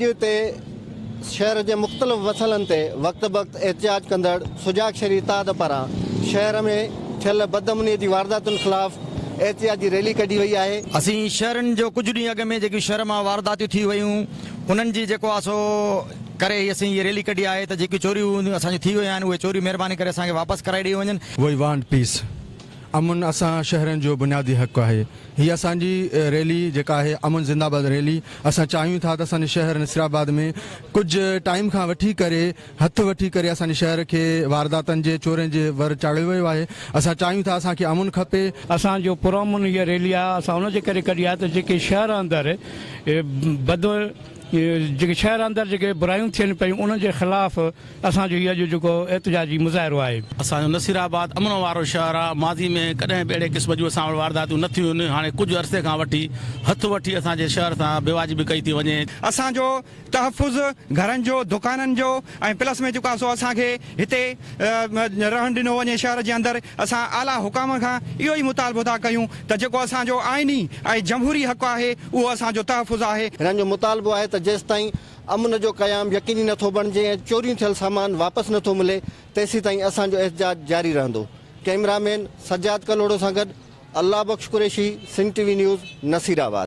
हिते शहर के मुख़्तलिफ़ मसइलनि ते वक़्त वक़्त एहतिजाज कंदड़ सुजाग शहरी इत्तेहाद पारां शहर में थियल बदअमनी जी वारदातुनि ख़िलाफ़ एहतिजाजी रैली कढी वई आहे। असीं शहरनि जो कुछ ॾींहं अॻु में जेकी शहर मां वारदातियूं थी वयूं उन्हनि जी जेको आहे सो करे असीं ये रैली कढी आहे त जेकी चोरियूं असांजी थी वियूं आहिनि उहे चोरियूं महिरबानी करे असांखे वापसि कराए ॾेई वञनि। V want piece. अमन असां शहरनि जो बुनियादी हक़ आहे। हीअ असांजी रैली जेका आहे अमन जिंदाबाद रैली। असां चाहियूं था त असांजे शहर नसीराबाद में कुझु टाइम खां वठी करे हथ वठी करे असांजे शहर खे वारदातनि जे चोरनि जे वर चाढ़ियो वियो आहे। असां चाहियूं था असांखे अमन खपे। असांजो पुरअमन हीअ रैली आहे असां उनजे करे कढी आहे त जेके शहर अंदरि जेके शहर अंदरि जेके बुरायूं थियनि पियूं उन्हनि जे ख़िलाफ़ असांजो हीअ जो जेको एहतिजाजी मुज़ाहिरो आहे। असांजो नसीराबाद अमन वारो शहर आहे। माज़ी में कॾहिं बि अहिड़े क़िस्म जूं असां वटि वारदातूं न थियूं आहिनि। हाणे कुझु अरसे खां वठी हथ वठी असांजे शहर सां बेवाजिबी कई थी वञे। असांजो तहफ़ुज़ घरनि जो दुकाननि जो ऐं प्लस में जेको आहे सो असांखे हिते रहणु ॾिनो वञे शहर जे अंदरि। असां आला हुकाम खां इहो ई मुतालबो था कयूं त जेको असांजो आइनी ऐं जमहूरी हक़ आहे उहो असांजो तहफ़ुज़ आहे। हिननि जो मुतालबो आहे त जेसि ताईं अमन जो क़याम यकीनी नथो बणिजे ऐं चोरियूं थियल सामान वापसि नथो मिले तेसीं ताईं असांजो एहतिजाज जारी रहंदो। कैमरामैन सज्जाद कलोड़ो सां गॾु अल्लाह बख्श कुरैशी, सिंध टीवी न्यूज़, नसीराबाद।